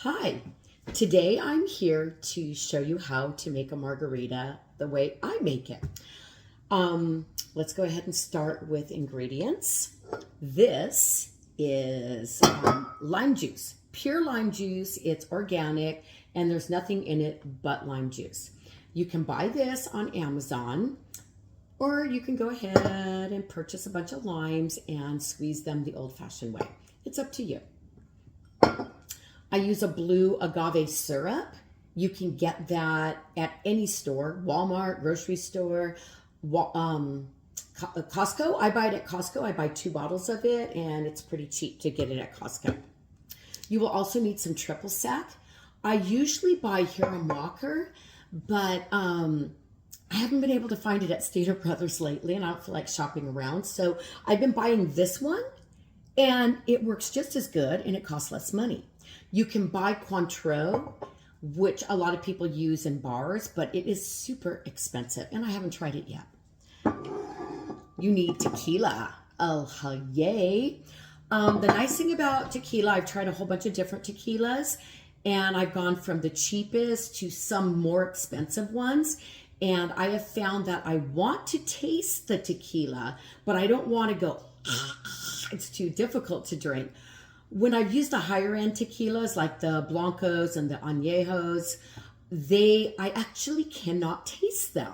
Hi, today I'm here to show you how to make a margarita the way I make it. Let's go ahead and start with ingredients. This is lime juice, pure lime juice. It's organic and there's nothing in it but lime juice. You can buy this on Amazon, or you can go ahead and purchase a bunch of limes and squeeze them the old-fashioned way. It's up to you. I use a blue agave syrup. You can get that at any store, Walmart, grocery store, Costco. I buy it at Costco. I buy 2 bottles of it, and it's pretty cheap to get it at Costco. You will also need some triple sec. I usually buy Hiram Walker, but I haven't been able to find it at Stater Brothers lately, and I don't feel like shopping around. So I've been buying this one, and it works just as good, and it costs less money. You can buy Cointreau, which a lot of people use in bars, but it is super expensive, and I haven't tried it yet. You need tequila. Oh, yay. The nice thing about tequila, I've tried a whole bunch of different tequilas, and I've gone from the cheapest to some more expensive ones, and I have found that I want to taste the tequila, but I don't want to go, it's too difficult to drink. When I've used the higher end tequilas like the Blancos and the Añejos, I actually cannot taste them.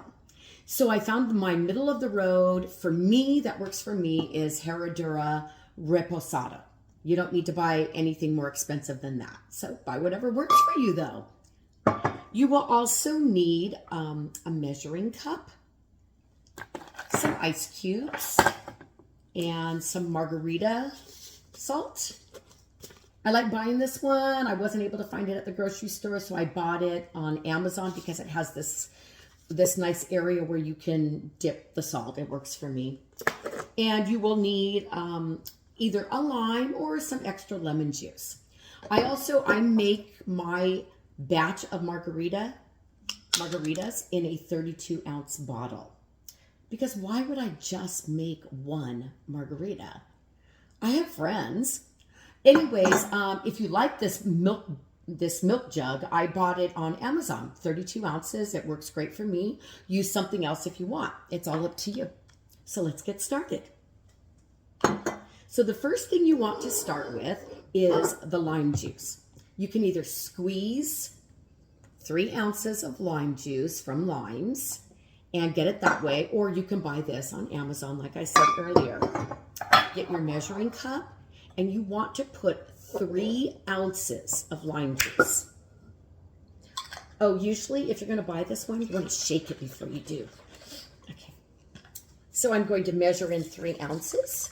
So I found my middle of the road, for me, that works for me, is Herradura Reposado. You don't need to buy anything more expensive than that. So buy whatever works for you though. You will also need a measuring cup, some ice cubes, and some margarita salt. I like buying this one. I wasn't able to find it at the grocery store, so I bought it on Amazon because it has this nice area where you can dip the salt. It works for me. And you will need either a lime or some extra lemon juice. I make my batch of margaritas in a 32-ounce bottle. Because why would I just make one margarita? I have friends. Anyways, if you like this milk jug, I bought it on Amazon, 32 ounces. It works great for me. Use something else if you want. It's all up to you. So let's get started. So the first thing you want to start with is the lime juice. You can either squeeze 3 ounces of lime juice from limes and get it that way, or you can buy this on Amazon, like I said earlier. Get your measuring cup, and you want to put 3 ounces of lime juice. Oh, usually if you're going to buy this one, you want to shake it before you do. Okay. So I'm going to measure in 3 ounces.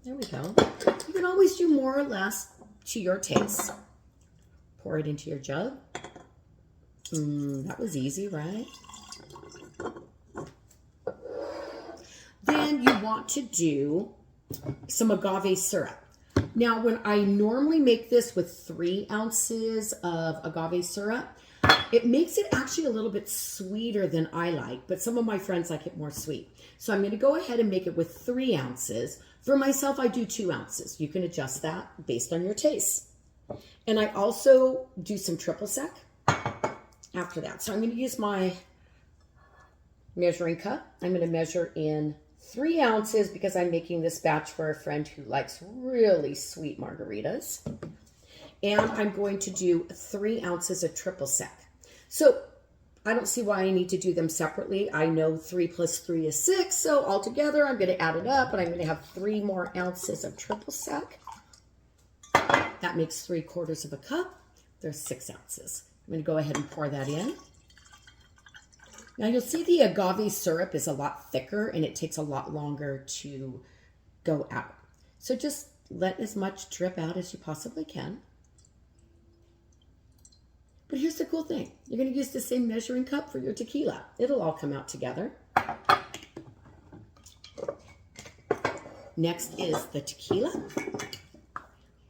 There we go. You can always do more or less to your taste. Pour it into your jug. That was easy, right? Then you want to do some agave syrup. Now, when I normally make this with 3 ounces of agave syrup, it makes it actually a little bit sweeter than I like, but some of my friends like it more sweet. So I'm going to go ahead and make it with 3 ounces. For myself, I do 2 ounces. You can adjust that based on your taste. And I also do some triple sec after that. So I'm going to use my measuring cup. I'm going to measure in 3 ounces because I'm making this batch for a friend who likes really sweet margaritas. And I'm going to do 3 ounces of triple sec. So I don't see why I need to do them separately. I know 3 plus 3 is 6. So altogether, I'm going to add it up, and I'm going to have 3 more ounces of triple sec. That makes 3/4 of a cup. There's 6 ounces. I'm going to go ahead and pour that in. Now you'll see the agave syrup is a lot thicker and it takes a lot longer to go out. So just let as much drip out as you possibly can. But here's the cool thing. You're going to use the same measuring cup for your tequila. It'll all come out together. Next is the tequila.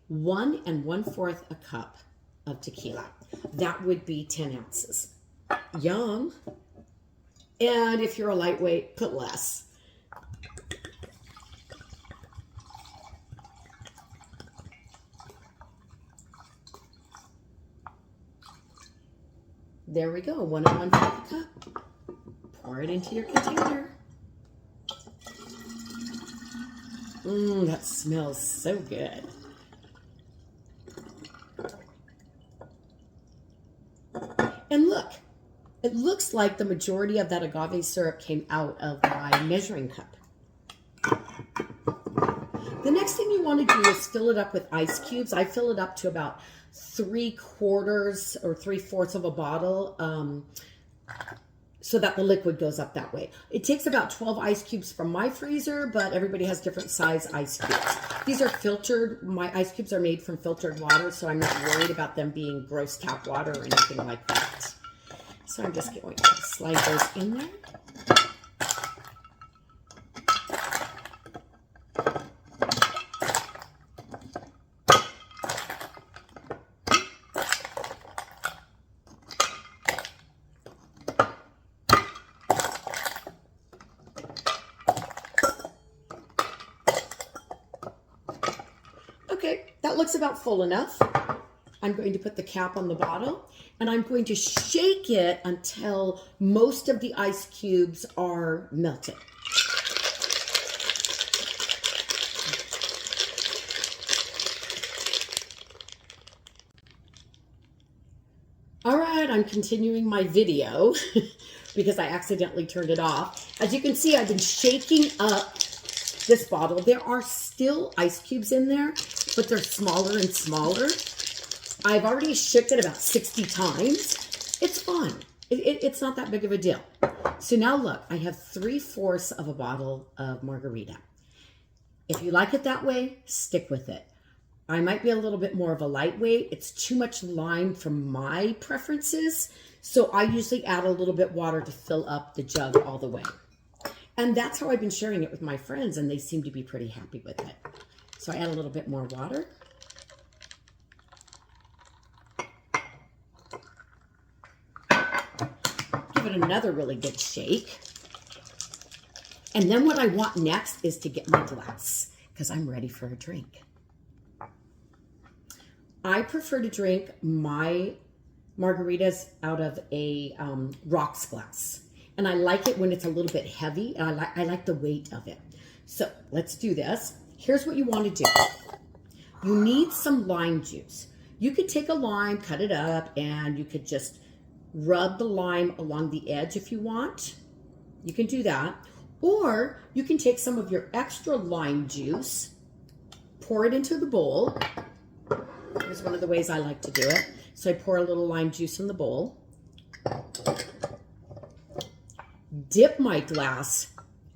1 1/4 a cup of tequila. That would be 10 ounces. Yum. And if you're a lightweight, put less. There we go, 1 and 1 for the cup. Pour it into your container. That smells so good. And look, it looks like the majority of that agave syrup came out of my measuring cup. The next thing you want to do is fill it up with ice cubes. I fill it up to about 3/4 or 3/4 of a bottle so that the liquid goes up that way. It takes about 12 ice cubes from my freezer, but everybody has different size ice cubes. These are filtered. My ice cubes are made from filtered water, so I'm not worried about them being gross tap water or anything like that. So I'm just going to slide those in there. Okay, that looks about full enough. I'm going to put the cap on the bottle and I'm going to shake it until most of the ice cubes are melted. All right, I'm continuing my video because I accidentally turned it off. As you can see, I've been shaking up this bottle. There are still ice cubes in there, but they're smaller and smaller. I've already shook it about 60 times. It's fun. It's not that big of a deal. So now look, I have 3/4 of a bottle of margarita. If you like it that way, stick with it. I might be a little bit more of a lightweight. It's too much lime for my preferences. So I usually add a little bit water to fill up the jug all the way. And that's how I've been sharing it with my friends, and they seem to be pretty happy with it. So I add a little bit more water. Give it another really good shake. And then what I want next is to get my glass, because I'm ready for a drink. I prefer to drink my margaritas out of a rocks glass. And I like it when it's a little bit heavy, and I like the weight of it. So let's do this. Here's what you want to do. You need some lime juice. You could take a lime, cut it up, and you could just rub the lime along the edge if you want. You can do that. Or you can take some of your extra lime juice, pour it into the bowl. Here's one of the ways I like to do it. So I pour a little lime juice in the bowl. Dip my glass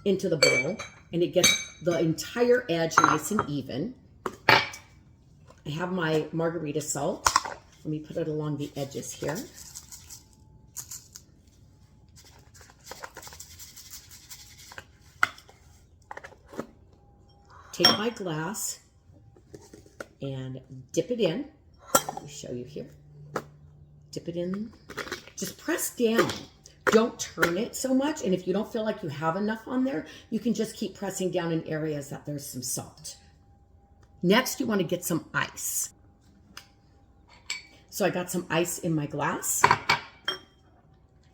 into the bowl, and it gets the entire edge nice and even. I have my margarita salt. Let me put it along the edges here. Take my glass and dip it in. Let me show you here. Dip it in. Just press down. Don't turn it so much. And if you don't feel like you have enough on there, you can just keep pressing down in areas that there's some salt. Next, you want to get some ice. So I got some ice in my glass.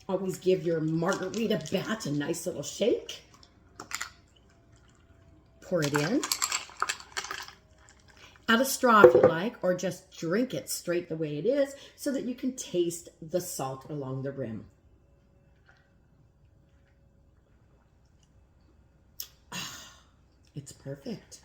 Always give your margarita batch a nice little shake. Pour it in. Add a straw if you like, or just drink it straight the way it is so that you can taste the salt along the rim. It's perfect.